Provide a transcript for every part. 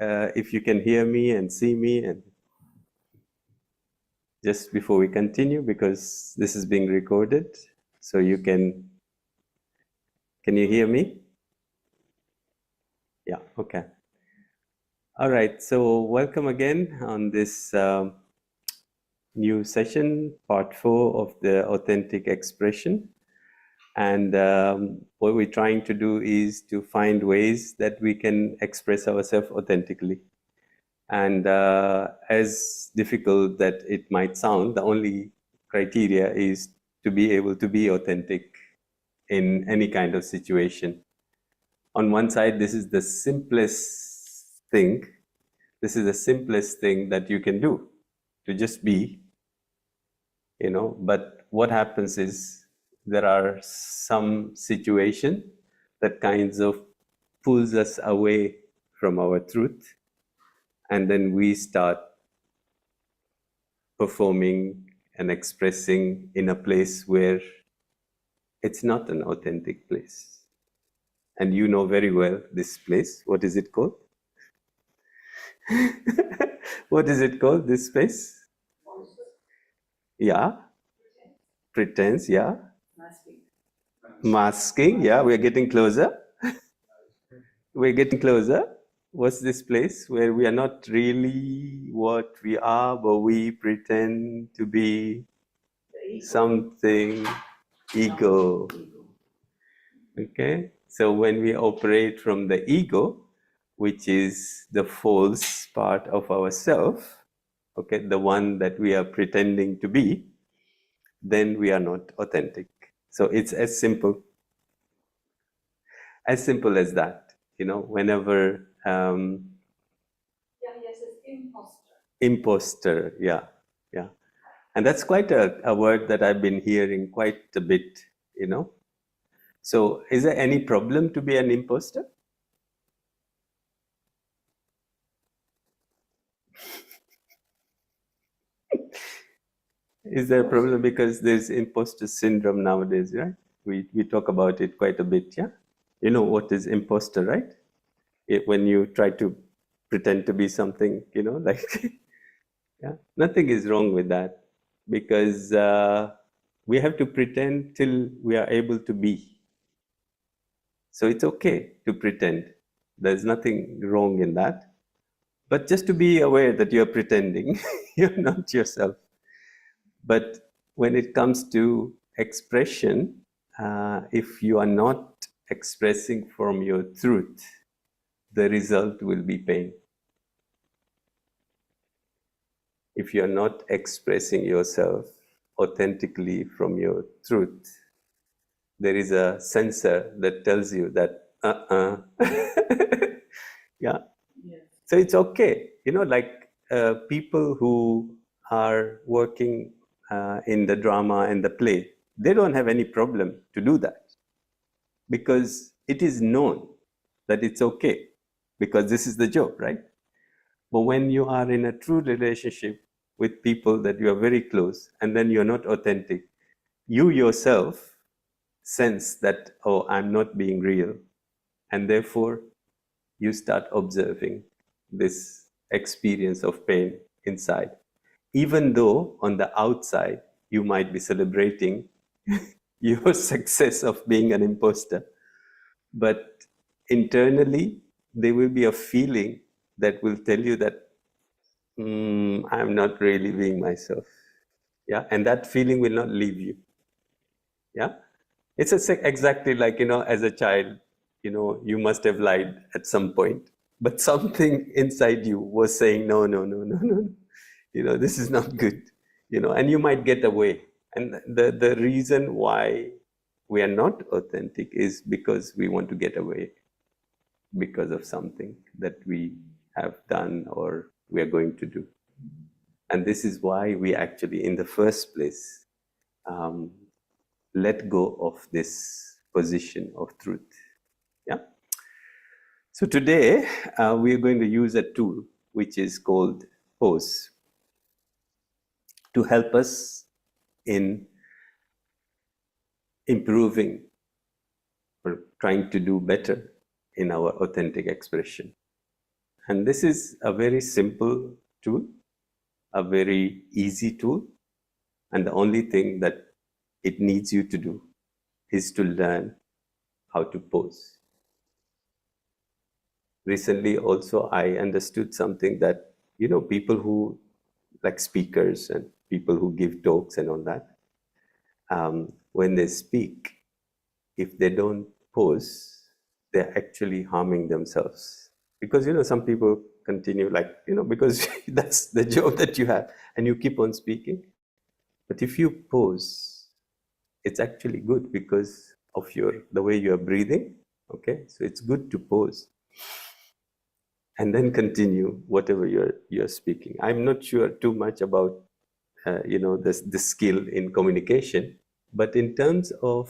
if you can hear me and see me, and just before we continue, because this is being recorded, so you can you hear me? Yeah, okay. All right, so welcome again on this new session, part 4 of the authentic expression. And what we're trying to do is to find ways that we can express ourselves authentically. And as difficult that it might sound, the only criteria is to be able to be authentic in any kind of situation. On one side, this is the simplest thing. This is the simplest thing that you can do, to just be, but what happens is there are some situation that kinds of pulls us away from our truth, and then we start performing and expressing in a place where it's not an authentic place. And you know very well this place. What is it called? What is it called, this space? Yeah. Pretense, yeah. Masking, yeah, we're getting closer. We're getting closer. What's this place where we are not really what we are, but we pretend to be something? Ego. Okay, so when we operate from the ego, which is the false part of ourself, okay, the one that we are pretending to be, then we are not authentic. So it's as simple as that. Whenever yes, it's imposter. Imposter, yeah. And that's quite a word that I've been hearing quite a bit. So is there any problem to be an imposter? Is there a problem because there's imposter syndrome nowadays, right? We talk about it quite a bit, yeah? You know what is imposter, right? When you try to pretend to be something, like, yeah, nothing is wrong with that, because we have to pretend till we are able to be. So it's okay to pretend. There's nothing wrong in that. But just to be aware that you're pretending, you're not yourself. But when it comes to expression, if you are not expressing from your truth, the result will be pain. If you're not expressing yourself authentically from your truth, there is a sensor that tells you that, yeah. Yes. So it's okay. Like people who are working in the drama and the play, they don't have any problem to do that, because it is known that it's okay, because this is the job, right? But when you are in a true relationship with people that you are very close, and then you're not authentic, you yourself sense that, oh, I'm not being real. And therefore, you start observing this experience of pain inside. Even though on the outside, you might be celebrating your success of being an imposter. But internally, there will be a feeling that will tell you that I'm not really being myself. Yeah, and that feeling will not leave you. Yeah, it's exactly like, as a child, you must have lied at some point, but something inside you was saying, no, no, no, no, no, this is not good, and you might get away. And the reason why we are not authentic is because we want to get away because of something that we have done or we are going to do. And this is why we actually, in the first place, let go of this position of truth. Yeah. So today we are going to use a tool which is called pose to help us in improving or trying to do better in our authentic expression. And this is a very simple tool, a very easy tool. And the only thing that it needs you to do is to learn how to pose. Recently, also, I understood something that, people who, like speakers and people who give talks and all that, when they speak, if they don't pose, they're actually harming themselves. Because, some people continue because that's the job that you have and you keep on speaking. But if you pose, it's actually good because of the way you're breathing. Okay, so it's good to pose and then continue whatever you're speaking. I'm not sure too much about the skill in communication, but in terms of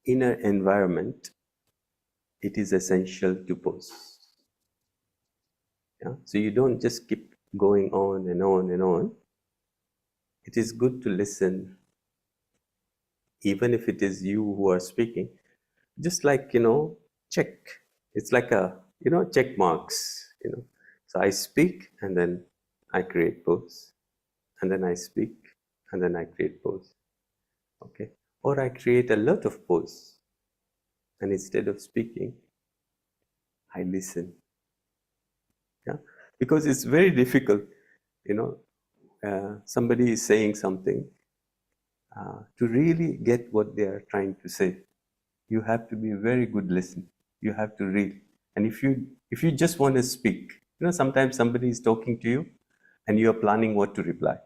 inner environment, it is essential to pose. Yeah? So you don't just keep going on and on and on. It is good to listen, even if it is you who are speaking. Just like, check. It's like check marks, So I speak and then I create pose. And then I speak and then I create pose. Okay. Or I create a lot of pose. And instead of speaking, I listen. Yeah. Because it's very difficult, somebody is saying something, to really get what they are trying to say. You have to be a very good listener. You have to read. And if you just want to speak, sometimes somebody is talking to you and you are planning what to reply.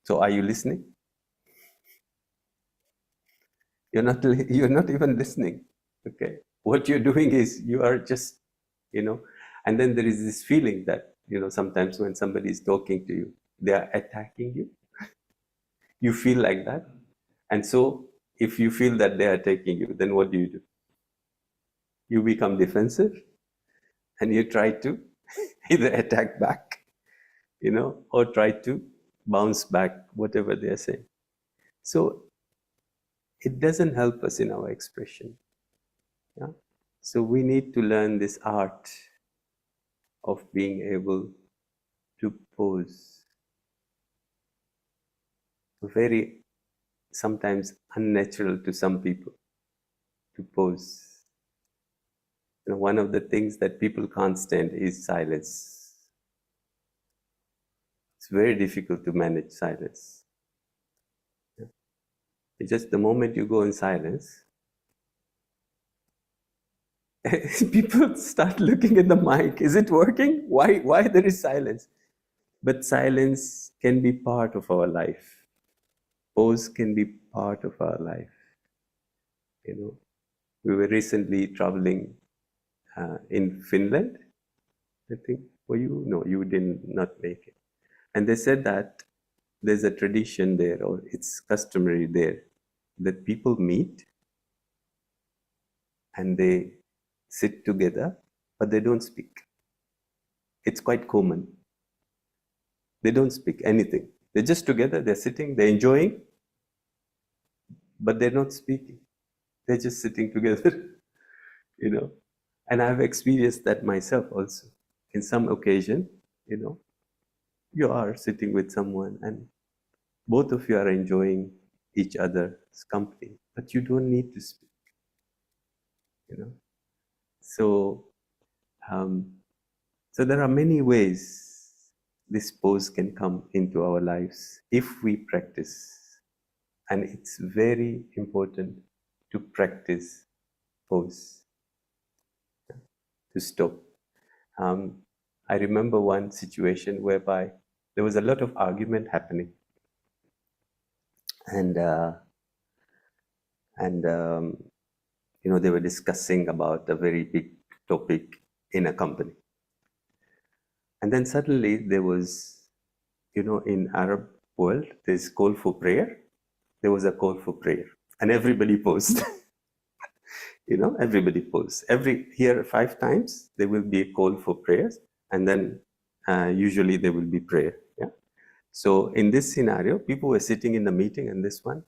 So are you listening? You're not even listening. Okay. What you're doing is you are just, and then there is this feeling that, sometimes when somebody is talking to you, they are attacking you. You feel like that. And so if you feel that they are attacking you, then what do? You become defensive and you try to either attack back, or try to bounce back whatever they are saying. So it doesn't help us in our expression. Yeah? So we need to learn this art of being able to pose. Very sometimes unnatural to some people to pose. One of the things that people can't stand is silence. It's very difficult to manage silence. It's just the moment you go in silence, people start looking at the mic. Is it working? Why there is silence? But silence can be part of our life. Pose can be part of our life. We were recently traveling in Finland, I think. Were you? No, you did not make it. And they said that there's a tradition there, or it's customary there, that people meet and they sit together, but they don't speak. It's quite common. They don't speak anything. They're just together, they're sitting, they're enjoying, but they're not speaking. They're just sitting together, And I've experienced that myself also. In some occasion, you are sitting with someone and both of you are enjoying each other's company, but you don't need to speak, So, so there are many ways this pose can come into our lives if we practice. And it's very important to practice pose, to stop. I remember one situation whereby there was a lot of argument happening. And they were discussing about a very big topic in a company. And then suddenly there was, in Arab world, there's call for prayer. There was a call for prayer and everybody posed. Everybody posed. Here 5 times, there will be a call for prayers and then usually there will be prayer. Yeah. So in this scenario, people were sitting in the meeting and this one.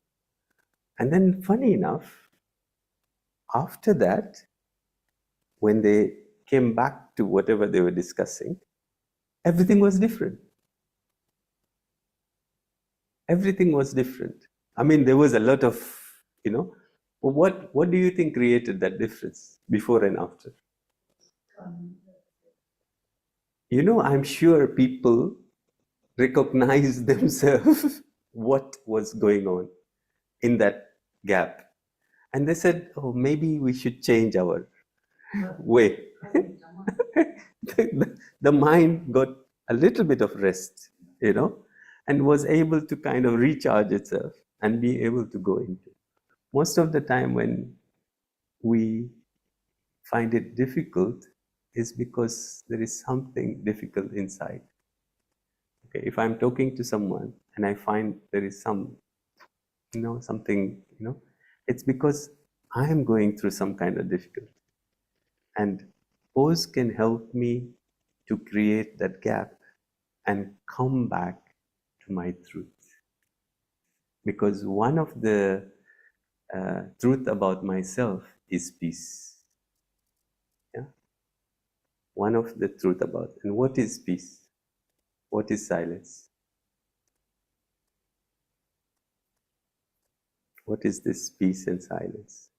And then funny enough, after that, when they came back to whatever they were discussing, everything was different. Everything was different. I mean, there was a lot of, what do you think created that difference before and after? I'm sure people recognized themselves what was going on in that gap. And they said, oh, maybe we should change our way. The mind got a little bit of rest, and was able to kind of recharge itself and be able to go into. Most of the time when we find it difficult is because there is something difficult inside. Okay, if I'm talking to someone and I find there is something, it's because I am going through some kind of difficulty. And pose can help me to create that gap and come back to my truth. Because one of the truth about myself is peace. Yeah? One of the truth about, and what is peace? What is silence? What is this peace and silence?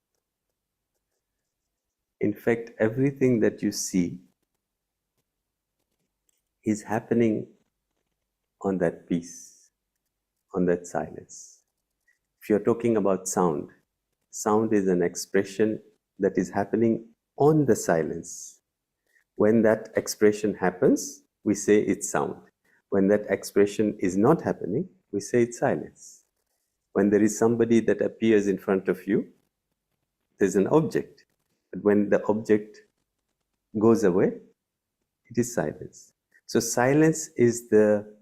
In fact, everything that you see is happening on that peace, on that silence. If you're talking about sound, sound is an expression that is happening on the silence. When that expression happens, we say it's sound. When that expression is not happening, we say it's silence. When there is somebody that appears in front of you, there's an object. But when the object goes away, it is silence. So silence is the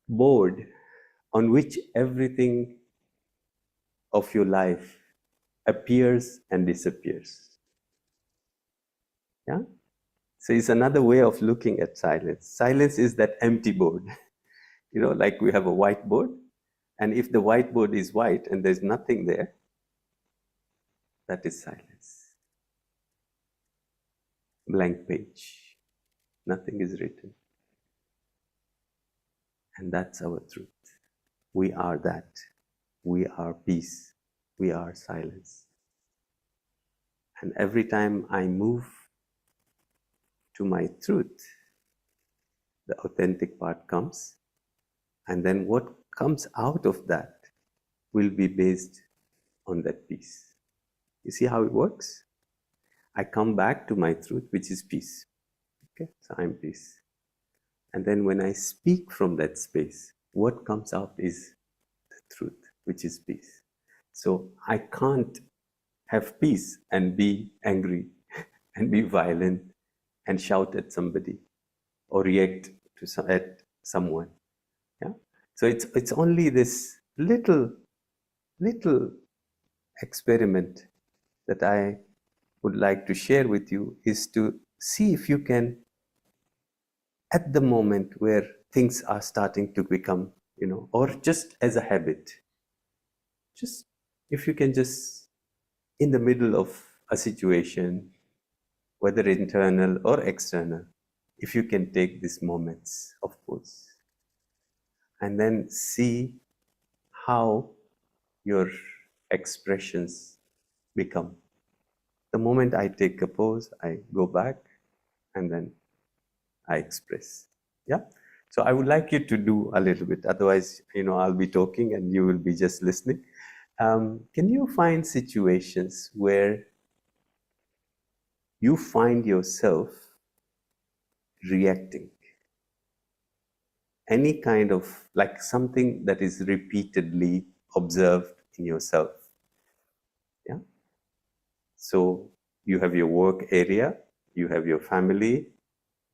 board on which everything of your life appears and disappears. Yeah? So it's another way of looking at silence. Silence is that empty board. Like we have a whiteboard, and if the whiteboard is white and there's nothing there, that is silence. Blank page. Nothing is written. And that's our truth. We are that. We are peace. We are silence. And every time I move to my truth, the authentic part comes. And then what comes out of that will be based on that peace. You see how it works? I come back to my truth, which is peace. Okay, so I'm peace. And then when I speak from that space, what comes out is the truth, which is peace. So I can't have peace and be angry and be violent and shout at somebody or react at someone. Yeah. So it's only this little experiment that I would like to share with you, is to see if you can, at the moment where things are starting to become, or just as a habit, just if you can just, in the middle of a situation, whether internal or external, if you can take these moments of pause and then see how your expressions become. The moment I take a pause, I go back and then I express. Yeah. So I would like you to do a little bit. Otherwise, I'll be talking and you will be just listening. Can you find situations where you find yourself reacting? Any kind of, like something that is repeatedly observed in yourself. Yeah. So you have your work area, you have your family,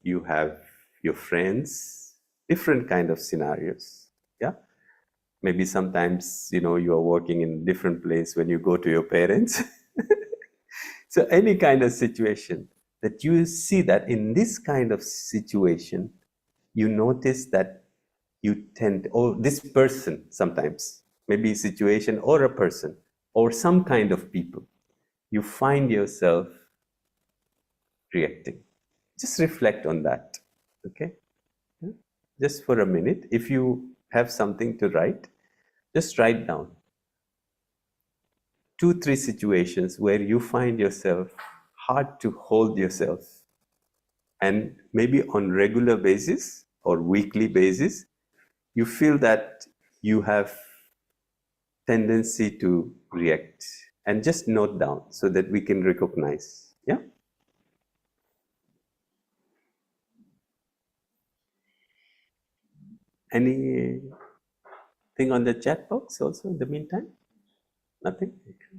you have your friends, different kind of scenarios. Yeah. Maybe sometimes, you are working in a different place when you go to your parents. So any kind of situation that you see that in this kind of situation, you notice that you tend, or this person sometimes, maybe a situation or a person or some kind of people, you find yourself reacting. Just reflect on that, okay? Just for a minute. If you have something to write, just write down 2-3 situations where you find yourself hard to hold yourself, and maybe on regular basis or weekly basis you feel that you have tendency to react, and just note down so that we can recognize. Yeah. Anything on the chat box also in the meantime? Nothing? Okay.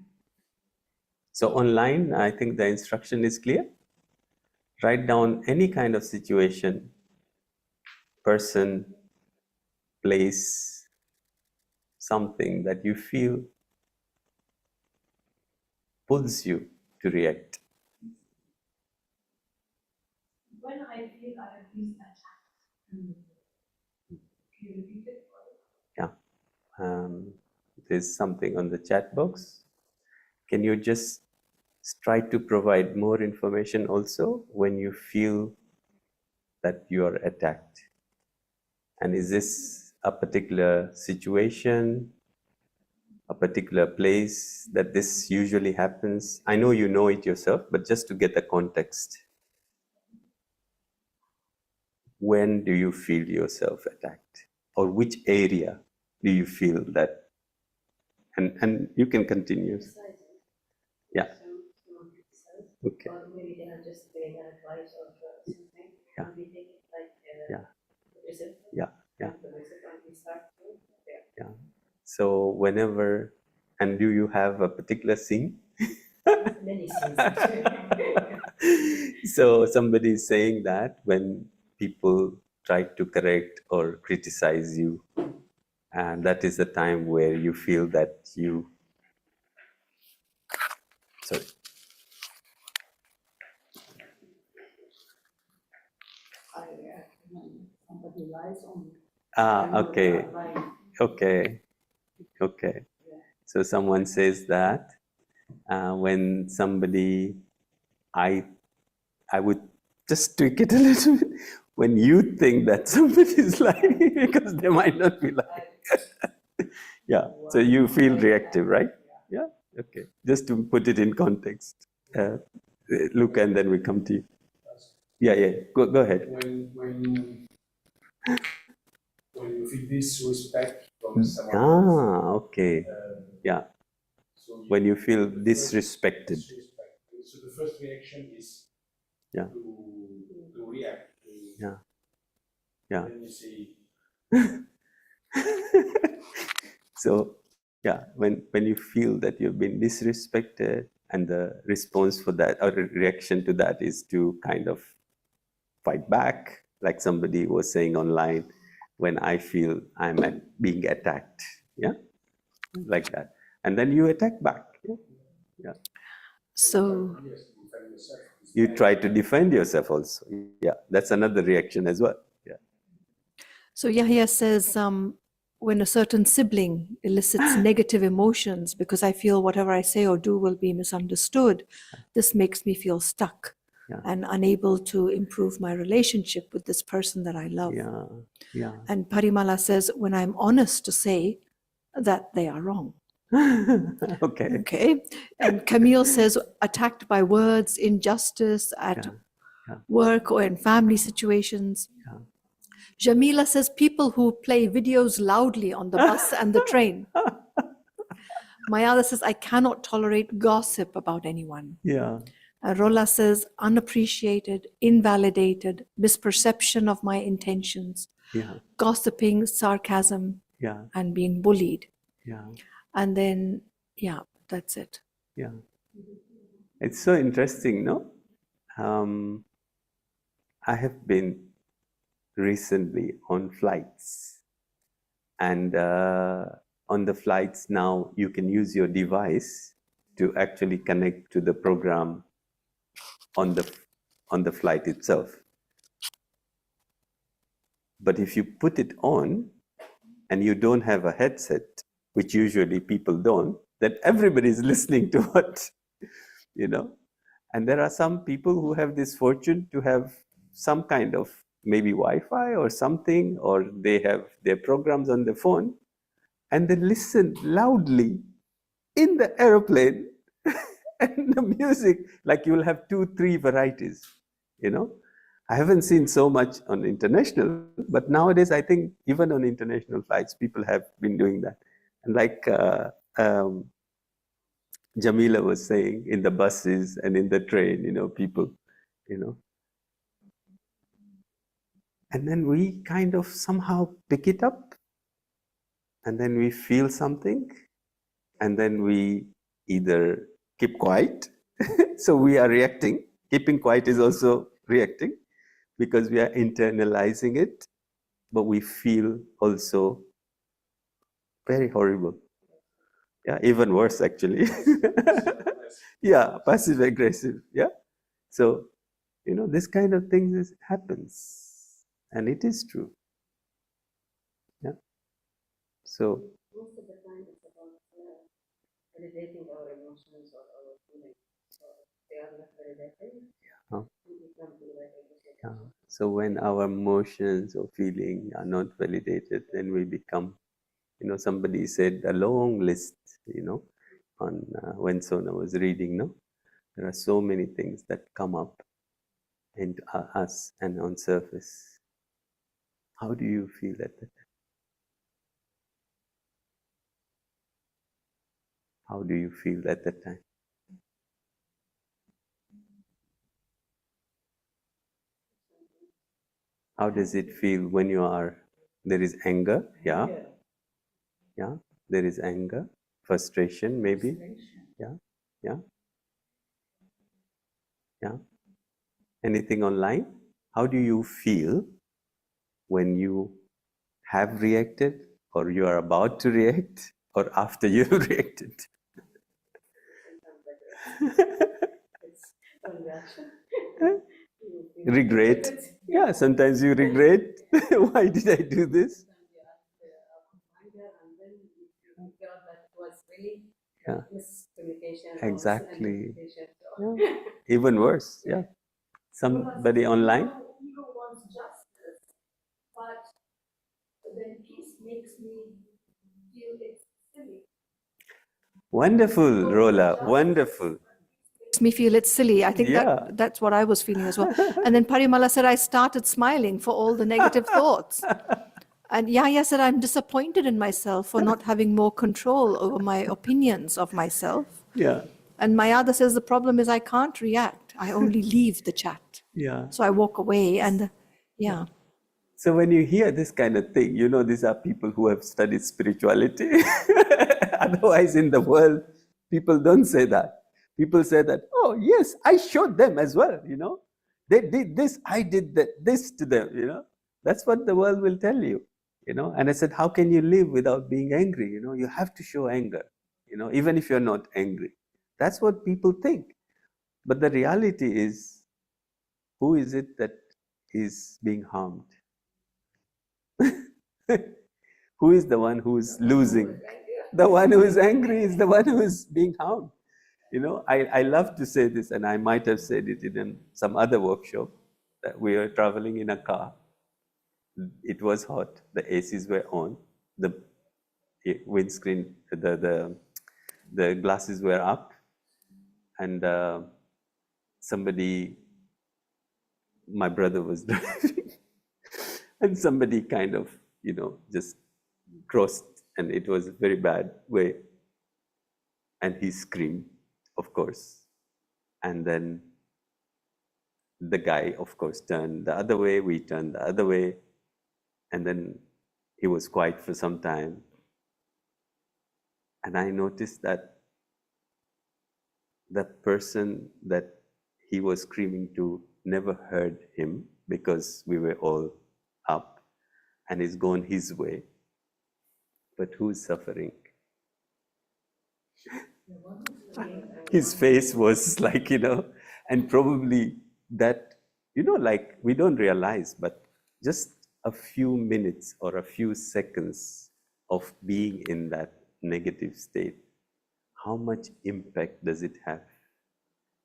So online, I think the instruction is clear. Write down any kind of situation, person, place, something that you feel pulls you to react. When I feel I have been attacked, can you repeat it? Yeah. There's something on the chat box. Can you just try to provide more information also when you feel that you are attacked? And is this a particular situation, a particular place that this usually happens? I know you know it yourself, but just to get the context. When do you feel yourself attacked? Or which area do you feel that? And you can continue. Yeah. Okay. Or maybe they are just giving advice or something. Yeah. We take it like Yeah. receptor. Yeah. Yeah. The receptor we start to. Yeah. So whenever, and do you have a particular scene? Many things. Actually. So somebody is saying that when people try to correct or criticize you, and that is the time where you feel that you, sorry. I react when somebody lies on me. Okay. Okay. Okay. So someone says that when somebody, I would just tweak it a little bit. When you think that somebody is lying, because they might not be lying. Yeah. So you feel reactive, right? Yeah. Okay. Just to put it in context. Look, and then we come to you. Yeah. Yeah. Go ahead. When you feel disrespect from someone. Okay. Yeah. So when you feel disrespected. So the first reaction is Yeah. to react. Yeah. Yeah. Then you say. So, yeah, when you feel that you've been disrespected, and the response for that or reaction to that is to kind of fight back, like somebody was saying online, when I feel I'm being attacked, yeah, like that, and then you attack back, yeah, yeah. So You try to defend yourself also, yeah. That's another reaction as well, yeah. So Yahya says, when a certain sibling elicits negative emotions because I feel whatever I say or do will be misunderstood, this makes me feel stuck and unable to improve my relationship with this person that I love. Yeah, yeah. And Parimala says, when I'm honest to say that they are wrong. Okay. Okay. And Camille says, attacked by words, injustice at work or in family situations. Yeah. Jamila says, people who play videos loudly on the bus and the train. Mayada says, I cannot tolerate gossip about anyone. Yeah. Rola says, unappreciated, invalidated, misperception of my intentions, gossiping, sarcasm, and being bullied. Yeah. And then, that's it. Yeah. It's so interesting, no? I have been recently on flights, and on the flights now you can use your device to actually connect to the program on the flight itself. But if you put it on and you don't have a headset, which usually people don't, then everybody is listening to what you know. And there are some people who have this fortune to have some kind of maybe Wi-Fi or something, or they have their programs on their phone, and they listen loudly in the aeroplane and the music, like you will have 2-3 varieties, you know. I haven't seen so much on international, but nowadays I think even on international flights, people have been doing that. And like Jamila was saying, in the buses and in the train, you know, people, you know. And then we kind of somehow pick it up, and then we feel something, and then we either keep quiet. So we are reacting. Keeping quiet is also reacting because we are internalizing it, but we feel also very horrible. Yeah, even worse actually. Yeah, passive aggressive. Yeah. So, you know, this kind of things happens, and it is true. Yeah. So Most of the time it's about validating our emotions or our feelings. So if they are not validated, Yeah. we become like Yeah. So when our emotions or feeling are not validated, then we become, you know, somebody said a long list, you know, on when Sona was reading, no? There are so many things that come up in us and on surface. How do you feel at that time? How do you feel at that time? How does it feel when you are, there is anger, yeah? Yeah, there is anger, frustration maybe, yeah, yeah, yeah. Anything online? How do you feel when you have reacted, or you are about to react, or after you reacted? it's one reaction. Regret. Yeah, sometimes you regret. Why did I do this? Anger, and then you figure out that it was really Yeah. miscommunication Exactly. or misinterpretation. Yeah. Even worse. Yeah. Somebody online. Ego wants justice, but then peace makes me feel it's silly. Wonderful, Rola. Wonderful. Makes me feel it's silly. I think Yeah. that's what I was feeling as well. And then Parimala said, I started smiling for all the negative thoughts. And Yahya said, I'm disappointed in myself for not having more control over my opinions of myself. Yeah. And Mayada says, the problem is I can't react. I only leave the chat. Yeah. So I walk away and yeah. So when you hear this kind of thing, you know, these are people who have studied spirituality. Otherwise, in the world, people don't say that. People say that, oh, yes, I showed them as well, you know. They did this, I did this to them, you know. That's what the world will tell you, you know. And I said, how can you live without being angry? You know, you have to show anger, you know, even if you're not angry. That's what people think. But the reality is, who is it that is being harmed? Who is the one who is losing? The one who is angry is the one who is being harmed. You know, I love to say this, and I might have said it in some other workshop, that we were traveling in a car. It was hot, the ACs were on, the windscreen, the glasses were up, and somebody, my brother was driving, and somebody kind of, you know, just crossed, and it was a very bad way, and he screamed, of course, and then the guy, of course, turned the other way, we turned the other way, and then he was quiet for some time, and I noticed that the person that he was screaming to never heard him because we were all up, and he's gone his way. But who's suffering? His face was like, you know, and probably that, you know, like we don't realize, but just a few minutes or a few seconds of being in that negative state, how much impact does it have?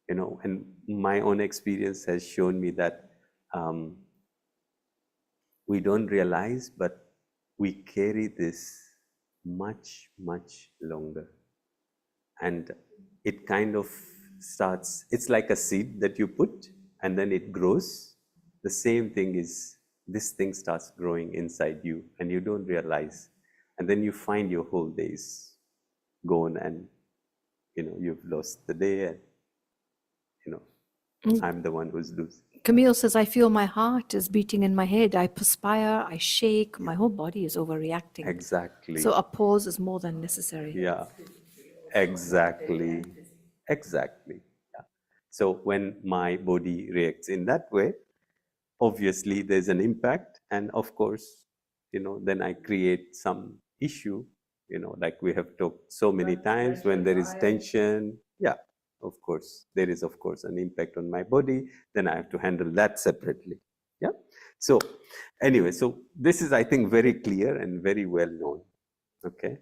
And my own experience has shown me that we don't realize, but we carry this much, much longer. And it kind of starts, it's like a seed that you put and then it grows. The same thing is, this thing starts growing inside you and you don't realize. And then you find your whole days gone and, you've lost the day and, I'm the one who's losing. Camille says, I feel my heart is beating in my head. I perspire, I shake, my whole body is overreacting. Exactly. So a pause is more than necessary. Yeah, exactly. Exactly. Yeah. So when my body reacts in that way, obviously there's an impact. And of course, then I create some issue, like we have talked so many times when there is tension. Yeah, of course, there is, of course, an impact on my body. Then I have to handle that separately. Yeah. So anyway, so this is, I think, very clear and very well known. Okay.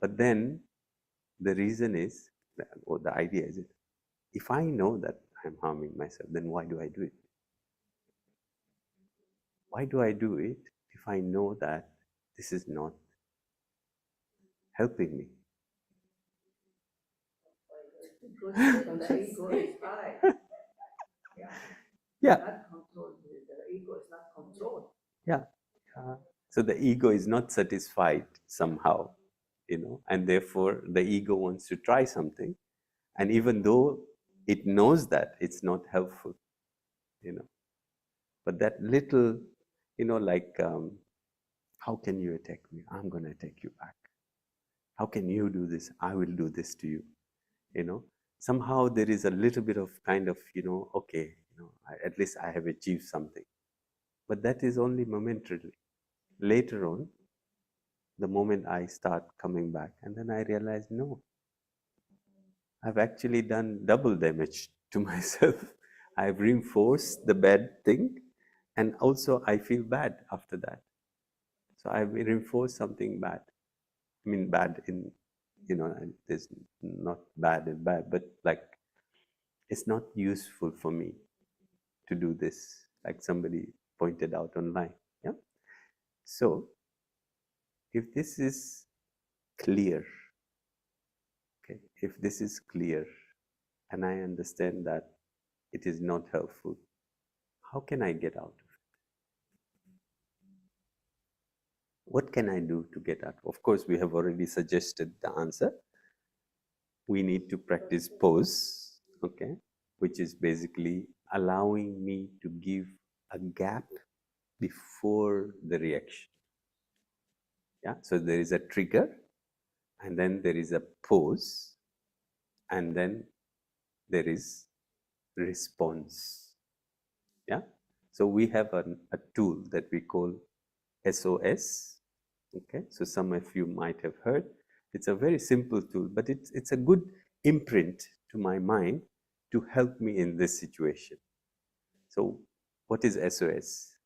But then the reason is, or the idea is, if I know that I'm harming myself, then why do I do it? Why do I do it if I know that this is not helping me? Because the ego is high. Yeah. Not controlled. The ego is not controlled. Yeah. So the ego is not satisfied somehow, and therefore the ego wants to try something. And even though it knows that it's not helpful, but that little, like, how can you attack me? I'm going to attack you back. How can you do this? I will do this to you. Somehow there is a little bit of kind of, okay, at least I have achieved something. But that is only momentarily. Later on, the moment I start coming back, and then I realize, no, I've actually done double damage to myself. I've reinforced the bad thing, and also I feel bad after that. So I've reinforced something bad. I mean, bad in, there's not bad and bad, but like, it's not useful for me to do this, like somebody pointed out online. Yeah. So if this is clear, okay, if this is clear, and I understand that it is not helpful, how can I get out of it? What can I do to get out? Of course, we have already suggested the answer. We need to practice pause, okay, which is basically allowing me to give a gap before the reaction. Yeah, so there is a trigger, and then there is a pause, and then there is response. Yeah, so we have a tool that we call SOS. Okay, so some of you might have heard. It's a very simple tool, but it's a good imprint to my mind to help me in this situation. So what is SOS?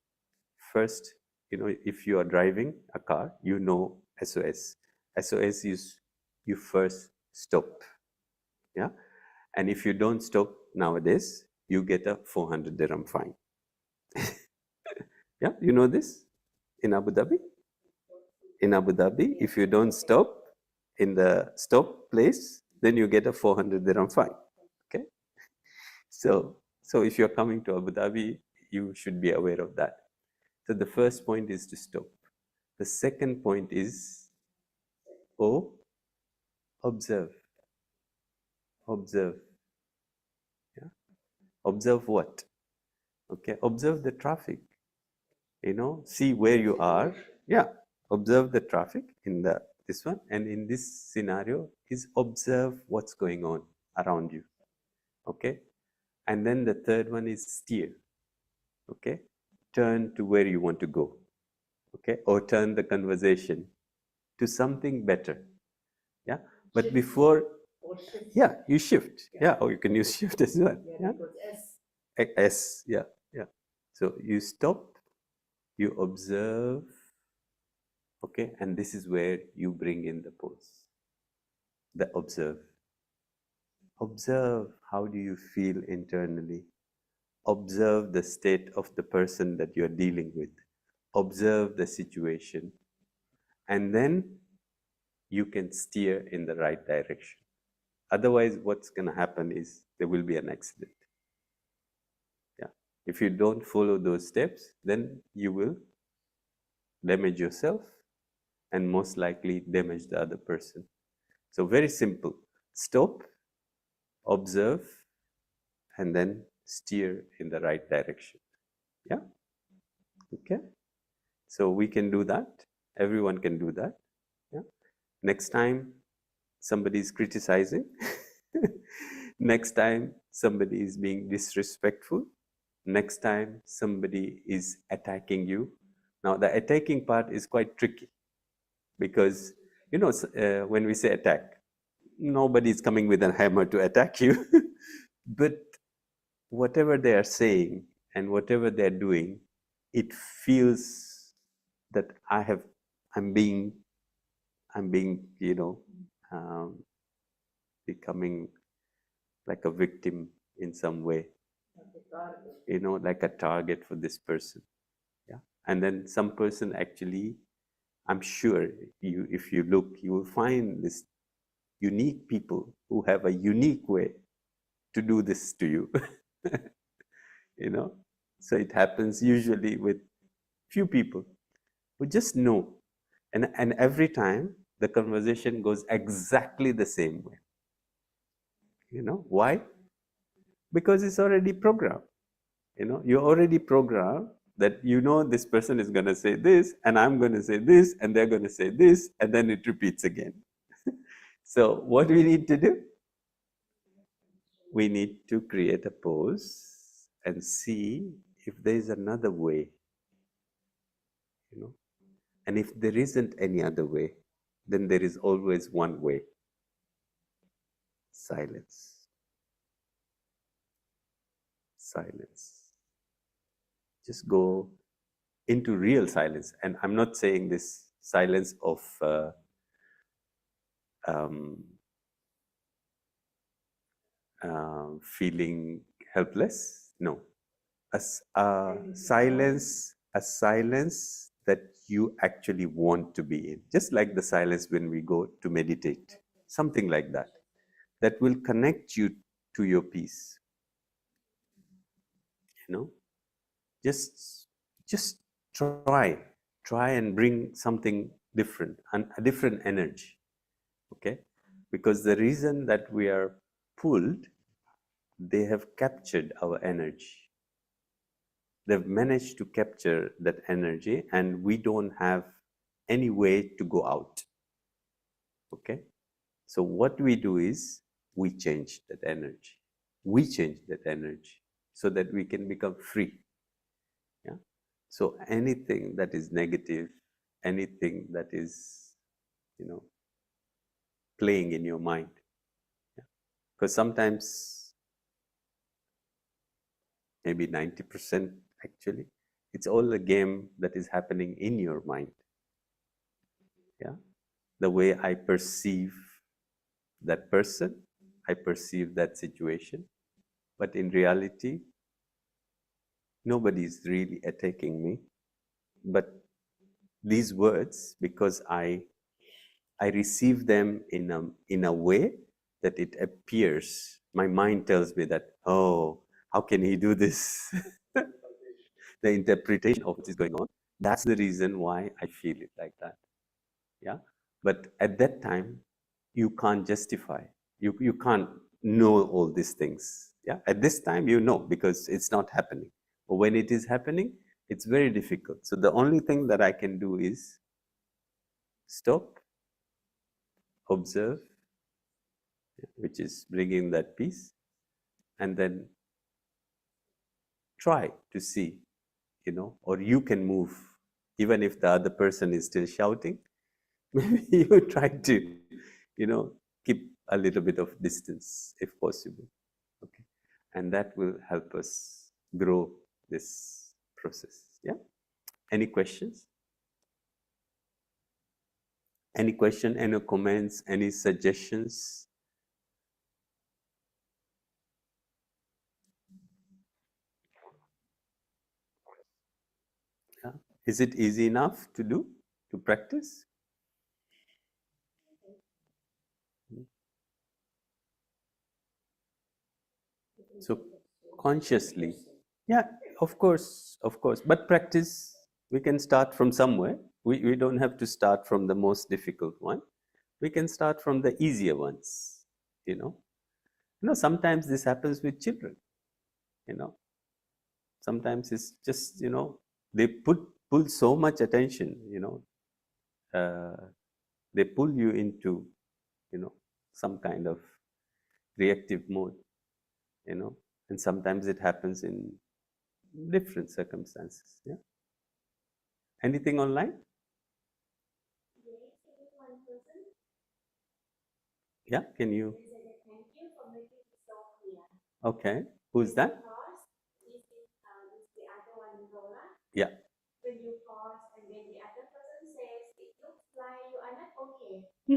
First, if you are driving a car, SOS. SOS is you first stop. Yeah, and if you don't stop nowadays, you get a 400 dirham fine. Yeah, you know this in Abu Dhabi? In Abu Dhabi, if you don't stop in the stop place, then you get a 400 dirham fine. Okay, so if you're coming to Abu Dhabi, you should be aware of that. So the first point is to stop. The second point is observe. Observe. Yeah. Observe what? Okay, observe the traffic. See where you are. Yeah, observe the traffic in this one, and in this scenario is observe what's going on around you. Okay, and then the third one is steer. Okay, turn to where you want to go. Okay, or turn the conversation to something better. Yeah, but Shift. before, Or shift. yeah, you shift. Yeah, or you can use shift as well. Yeah, Yeah, because S. Yeah, yeah. So you stop, you observe. Okay, and this is where you bring in the pause. The observe. Observe How do you feel internally? Observe the state of the person that you're dealing with. Observe the situation. And then you can steer in the right direction. Otherwise, what's going to happen is there will be an accident. Yeah. If you don't follow those steps, then you will damage yourself and most likely damage the other person. So very simple. Stop, observe, and then steer in the right direction. Yeah? Okay? So we can do that. Everyone can do that. Yeah? Next time somebody is criticizing, next time somebody is being disrespectful, next time somebody is attacking you. Now the attacking part is quite tricky because, you know, when we say attack, nobody is coming with a hammer to attack you. But whatever they are saying and whatever they're doing, it feels that I'm being, you know, becoming like a victim in some way, you know, like a target for this person. Yeah. And then some person actually, I'm sure if you look, you will find this unique people who have a unique way to do this to you. You know, so it happens usually with few people who just know, and every time the conversation goes exactly the same way. You know why? Because it's already programmed. You know, you're already programmed that you know this person is going to say this, and I'm going to say this, and they're going to say this, and then it repeats again. So what we need to do? We need to create a pose and see if there is another way. You know, and if there isn't any other way, then there is always one way. Silence. Silence. Just go into real silence. And I'm not saying this silence of feeling helpless. No. A silence that you actually want to be in. Just like the silence when we go to meditate. Something like that. That will connect you to your peace. You know, just try and bring something different, a different energy. Okay, because the reason that we are pulled, they have captured our energy. They've managed to capture that energy, and we don't have any way to go out. Okay, so what we do is we change that energy. We change that energy so that we can become free. Yeah. So anything that is negative, anything that is, you know, playing in your mind. Yeah. Because sometimes, maybe 90% actually, it's all a game that is happening in your mind. Yeah. The way I perceive that person, I perceive that situation, but in reality, nobody is really attacking me. But these words, because I receive them in a way that it appears, my mind tells me that, oh, how can he do this? The interpretation of what is going on, that's the reason why I feel it like that. Yeah. But at that time, you can't justify. You can't know all these things. Yeah. At this time, you know, because it's not happening. But when it is happening, it's very difficult. So the only thing that I can do is stop, observe, which is bringing that peace, and then try to see, you know, or you can move, even if the other person is still shouting. Maybe you try to, you know, keep a little bit of distance if possible. Okay, and that will help us grow this process. Yeah. Any questions? Any question? Any comments? Any suggestions? Is it easy enough to do, to practice? So consciously, yeah, of course, but practice, we can start from somewhere. We don't have to start from the most difficult one. We can start from the easier ones, you know. Sometimes this happens with children, you know. Sometimes it's just, they pull so much attention, they pull you into, some kind of reactive mode, and sometimes it happens in different circumstances. Yeah. Anything online? Yeah, can you? Thank you for making it so clear. Okay. Who's that? Pause, this is the other one, Lola. Yeah. When you pause and then the other person says, it looks like you are not okay. Do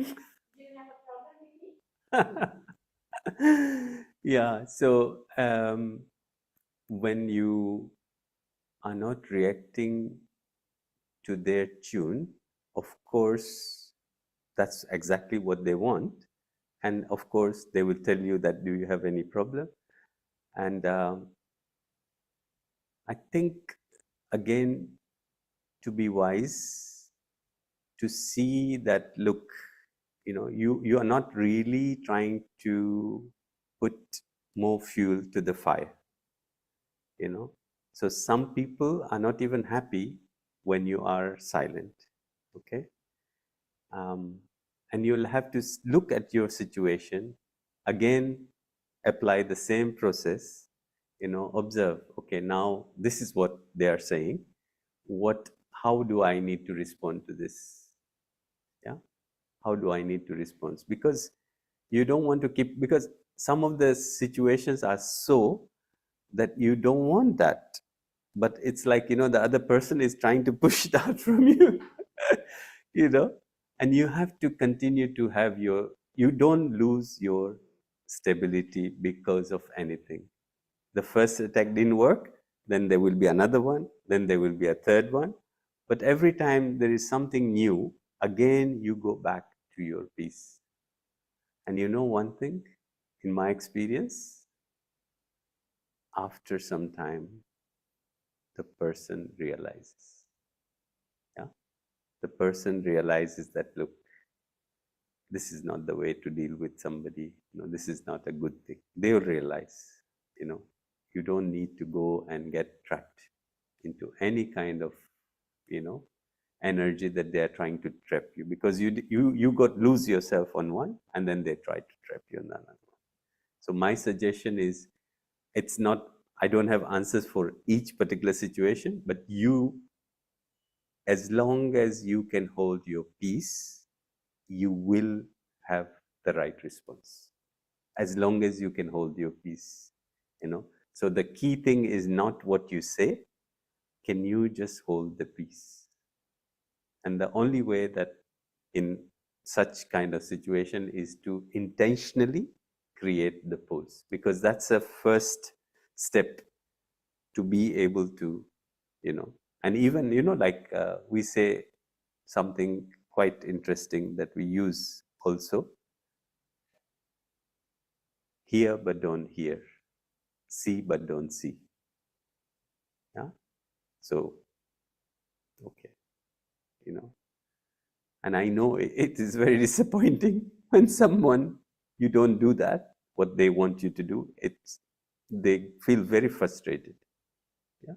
you have a problem with me? Yeah. So when you are not reacting to their tune, of course, that's exactly what they want. And of course, they will tell you that, do you have any problem? And I think, again, to be wise, to see that, look, you are not really trying to put more fuel to the fire. So some people are not even happy when you are silent. Okay. And you'll have to look at your situation again, apply the same process, observe, okay, now this is what they are saying. How do I need to respond to this? Yeah. How do I need to respond? Because you don't want to keep, because some of the situations are so that you don't want that. But it's like, the other person is trying to push it out from you, and you have to continue to have you don't lose your stability because of anything. The first attack didn't work, then there will be another one, then there will be a third one. But every time there is something new, again, you go back to your peace. And you know one thing, in my experience, after some time, the person realizes. Yeah? The person realizes that, look, this is not the way to deal with somebody. This is not a good thing. They will realize, you don't need to go and get trapped into any kind of, energy that they are trying to trap you, because you got lose yourself on one, and then they try to trap you on another one. So my suggestion is, it's not, I don't have answers for each particular situation, but as long as you can hold your peace, you will have the right response. As long as you can hold your peace, So the key thing is not what you say. Can you just hold the peace? And the only way that in such kind of situation is to intentionally create the pause, because that's a first step to be able to, and even, like we say something quite interesting that we use also: hear but don't hear, see but don't see. Yeah. So, okay, and I know it is very disappointing when someone, you don't do that, what they want you to do. They feel very frustrated. Yeah.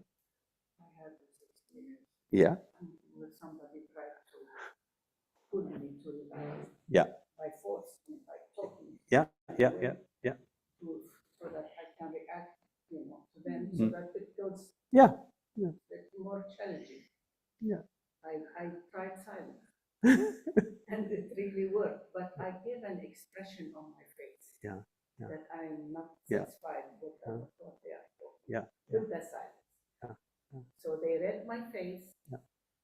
I had this experience. Yeah. When somebody tried to pull me to relax. Yeah. By force, by talking. Yeah. Yeah. So that I can react, to them, so that it goes. Yeah. More challenging. Yeah. I tried silence. And it really worked, but I gave an expression on my face. Yeah. That I am not Yeah. satisfied with what they are talking. Yeah. With the silence. Yeah. So they read my face. Yeah.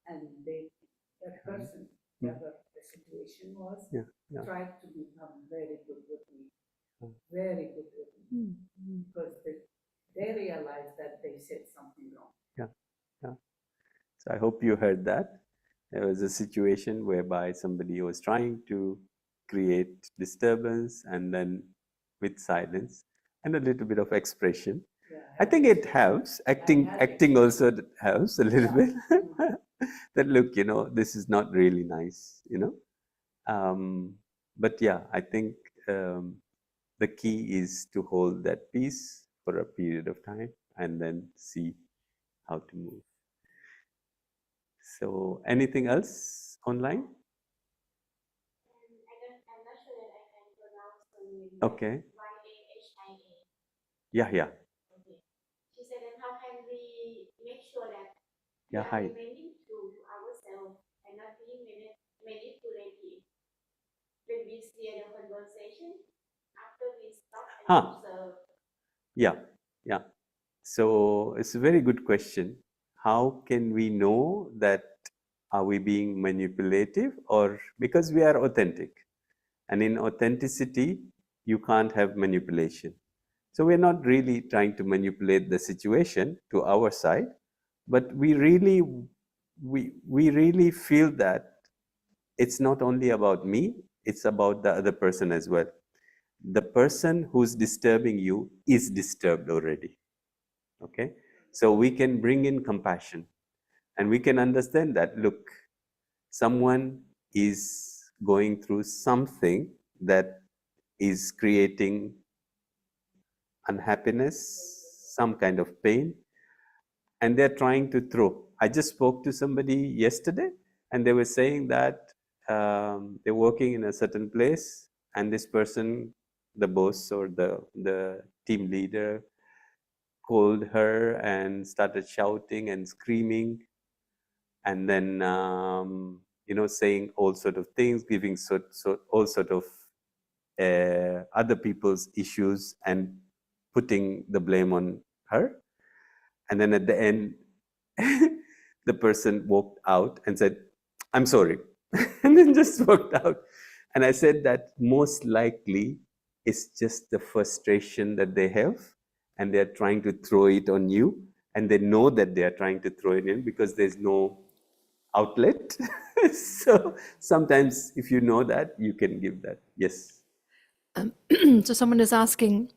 And that person, whatever the situation was, tried to become very good with me. Very good with me. Because they realized that they said something wrong. Yeah. So I hope hope you heard that. There was a situation whereby somebody was trying to create disturbance, and then with silence and a little bit of expression. Yeah, I think it helps. Acting also helps a little bit. That look, this is not really nice, But yeah, I think the key is to hold that peace for a period of time and then see how to move. So, anything else online? I'm not sure that I can pronounce the name. Okay. YAHIA. Yeah. Okay. She said, and how can we make sure that Yeah, we hi. are remaining true to ourselves and not being manipulative when we steer the conversation after we stop and observe? Yeah. So it's a very good question. How can we know that are we being manipulative, or because we are authentic? And in authenticity, you can't have manipulation. So we're not really trying to manipulate the situation to our side, but we really feel that it's not only about me, it's about the other person as well. The person who's disturbing you is disturbed already. Okay? So we can bring in compassion, and we can understand that, look, someone is going through something that is creating unhappiness, some kind of pain, and they're trying to throw. I just spoke to somebody yesterday, and they were saying that they're working in a certain place, and this person, the boss or the team leader, called her and started shouting and screaming, and then saying all sort of things, giving all sort of other people's issues and putting the blame on her. And then at the end, the person walked out and said, "I'm sorry," and then just walked out. And I said that most likely it's just the frustration that they have, and they're trying to throw it on you, and they know that they are trying to throw it in because there's no outlet. So sometimes if you know that, you can give that. Yes. So someone is asking,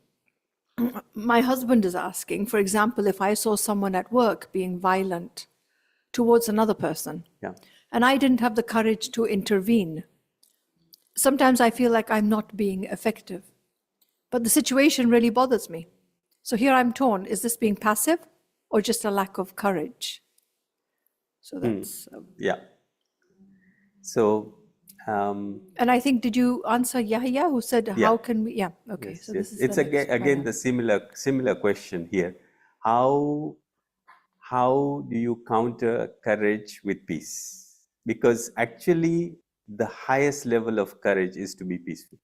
my husband is asking, for example, if I saw someone at work being violent towards another person, Yeah. and I didn't have the courage to intervene, sometimes I feel like I'm not being effective. But the situation really bothers me. So here I'm torn. Is this being passive or just a lack of courage? So that's... Yeah. So, and I think, did you answer Yahya, who said, Yeah. how can we... Yeah, okay. yes, So yes. this is It's the next again prayer. the similar question here. How do you counter courage with peace? Because actually, the highest level of courage is to be peaceful.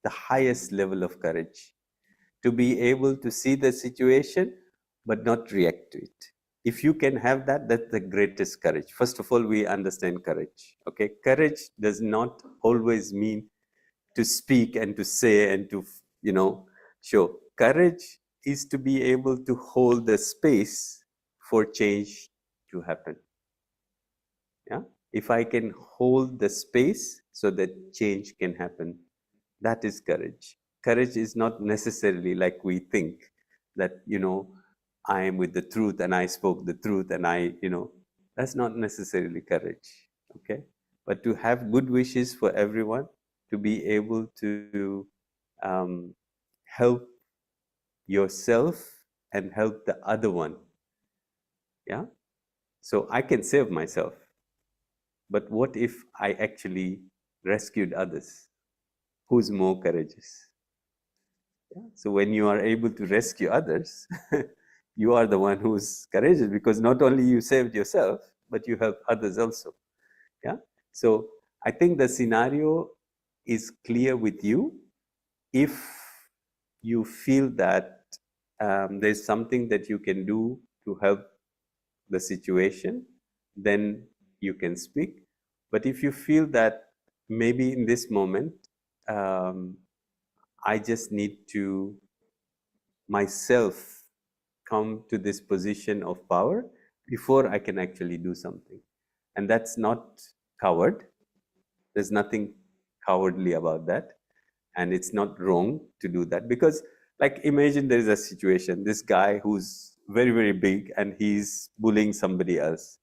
The highest level of courage, to be able to see the situation but not react to it. If you can have that, that's the greatest courage. First of all, we understand courage. Okay, courage does not always mean to speak and to say and to show. Courage is to be able to hold the space for change to happen. Yeah, if I can hold the space so that change can happen, that is courage. Courage is not necessarily like we think that, I am with the truth and I spoke the truth and that's not necessarily courage. Okay. But to have good wishes for everyone, to be able to help yourself and help the other one. Yeah. So I can save myself. But what if I actually rescued others? Who's more courageous? Yeah. So when you are able to rescue others, you are the one who's courageous, because not only you saved yourself, but you help others also. Yeah. So I think the scenario is clear with you. If you feel that there's something that you can do to help the situation, then you can speak. But if you feel that maybe in this moment, I just need to myself come to this position of power, before I can actually do something. And that's not coward. There's nothing cowardly about that. And it's not wrong to do that, because like imagine there is a situation, this guy who's very, very big and he's bullying somebody else.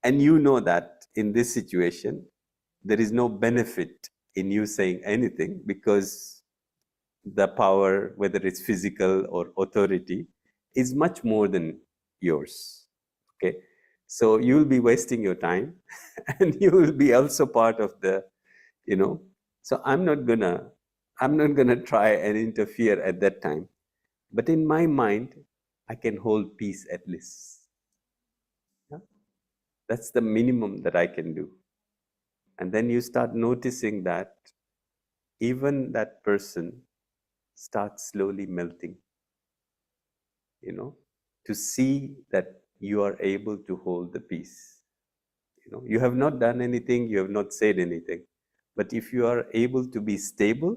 And you know that in this situation, there is no benefit in you saying anything, because the power, whether it's physical or authority, is much more than yours. Okay, so you will be wasting your time and you will be also part of the, so I'm not gonna try and interfere at that time. But in my mind, I can hold peace at least. Yeah? That's the minimum that I can do. And then you start noticing that even that person starts slowly melting, to see that you are able to hold the peace. You have not done anything, you have not said anything. But if you are able to be stable,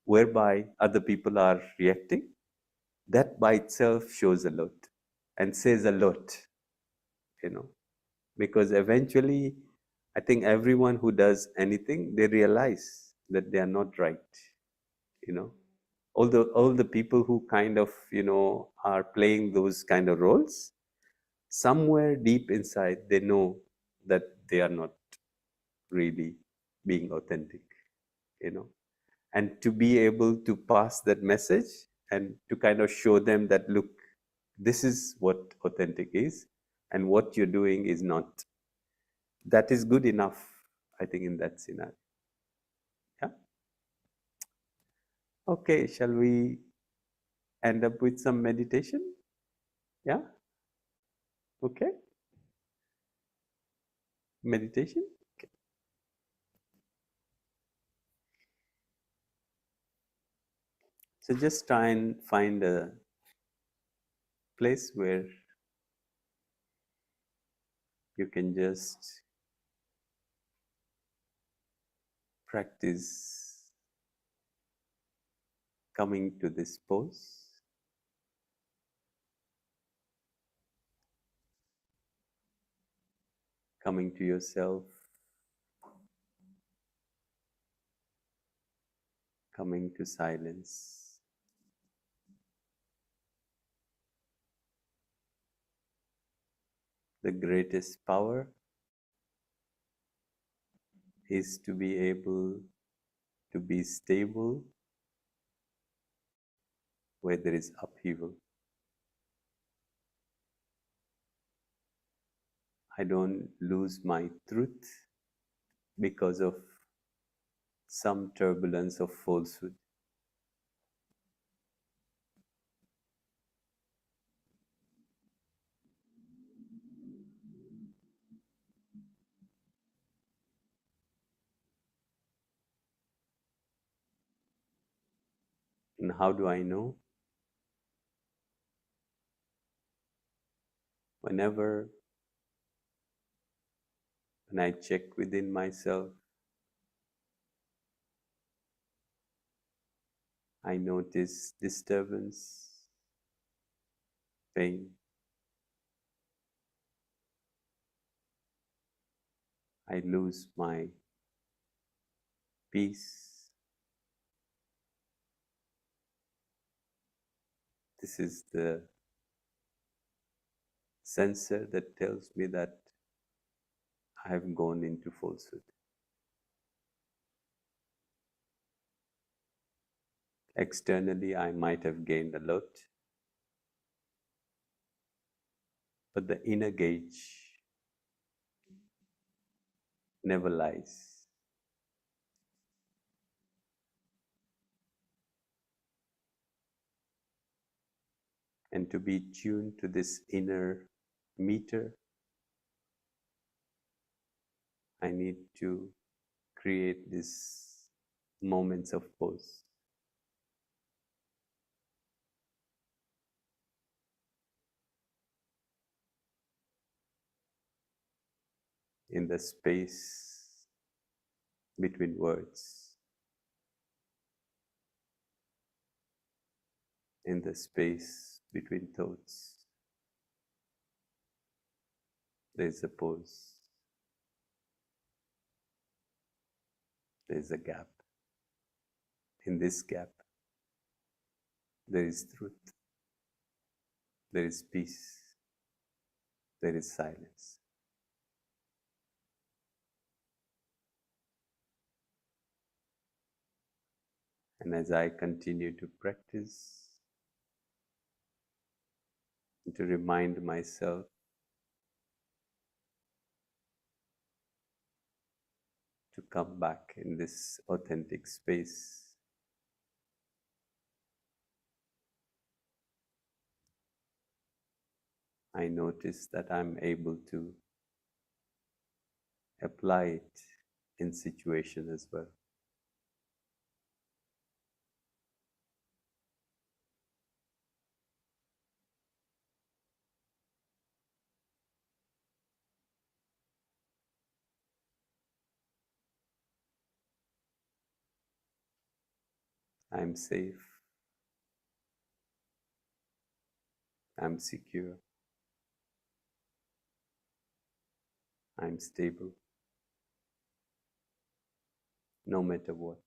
whereby other people are reacting, that by itself shows a lot and says a lot, because eventually, I think everyone who does anything, they realize that they are not right, all the people who kind of, are playing those kind of roles, somewhere deep inside, they know that they are not really being authentic, and to be able to pass that message and to kind of show them that, look, this is what authentic is and what you're doing is not. That is good enough, I think, in that scenario. Yeah. Okay, shall we end up with some meditation? Yeah. Okay. Meditation. Okay. So just try and find a place where you can just practice coming to this pose. Coming to yourself. Coming to silence. The greatest power is to be able to be stable where there is upheaval. I don't lose my truth because of some turbulence of falsehood. And how do I know? When I check within myself, I notice disturbance, pain. I lose my peace. This is the sensor that tells me that I have gone into falsehood. Externally, I might have gained a lot, but the inner gauge never lies. And to be tuned to this inner meter, I need to create these moments of pause. In the space between words, in the space between thoughts. There's a pause. There's a gap. In this gap, there is truth. There is peace. There is silence. And as I continue to practice, to remind myself to come back in this authentic space, I notice that I'm able to apply it in situation as well. I'm safe. I'm secure. I'm stable. No matter what.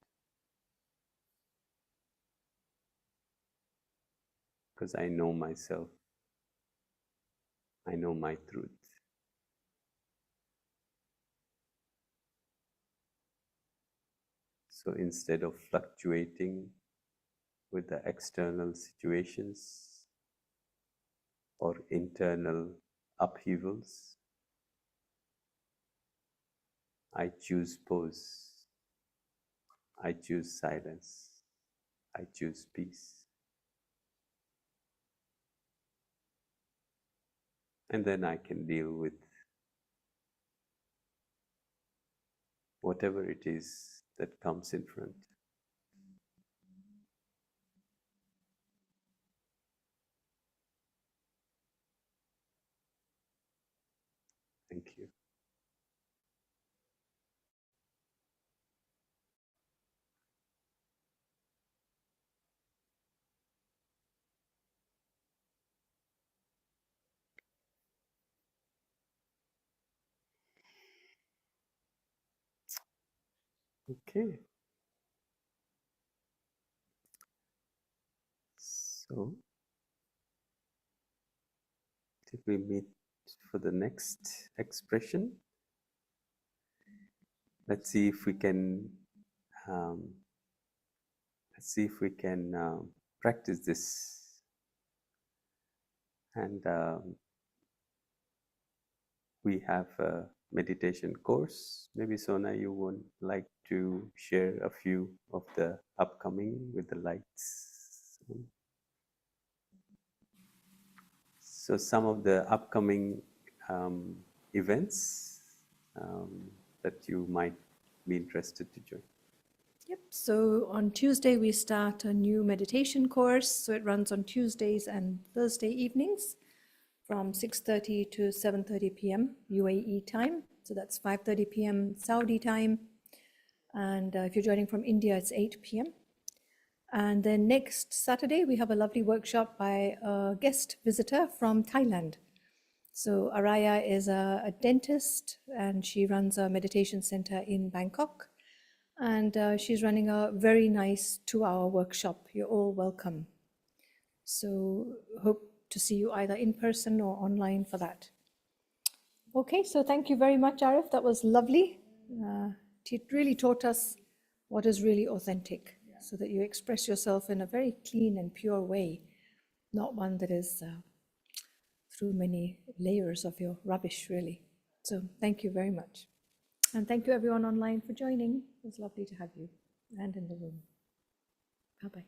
Because I know myself. I know my truth. So instead of fluctuating with the external situations or internal upheavals, I choose pause. I choose silence. I choose peace. And then I can deal with whatever it is that comes in front. Thank you. Okay. So, till we meet for the next expression, let's see if we can practice this. And we have a meditation course. Maybe Sona, you would like to share a few of the upcoming with the lights. So some of the upcoming events that you might be interested to join. Yep. So on Tuesday, we start a new meditation course. So it runs on Tuesdays and Thursday evenings from 6:30 to 7:30 p.m. UAE time. So that's 5:30 p.m. Saudi time. And if you're joining from India, it's 8 p.m. And then next Saturday, we have a lovely workshop by a guest visitor from Thailand. So Araya is a dentist and she runs a meditation center in Bangkok. And she's running a very nice 2-hour workshop. You're all welcome. So hope to see you either in person or online for that. Okay, so thank you very much, Arif. That was lovely. It really taught us what is really authentic, so that you express yourself in a very clean and pure way, not one that is through many layers of your rubbish, really. So thank you very much. And thank you everyone online for joining. It was lovely to have you and in the room. Bye-bye.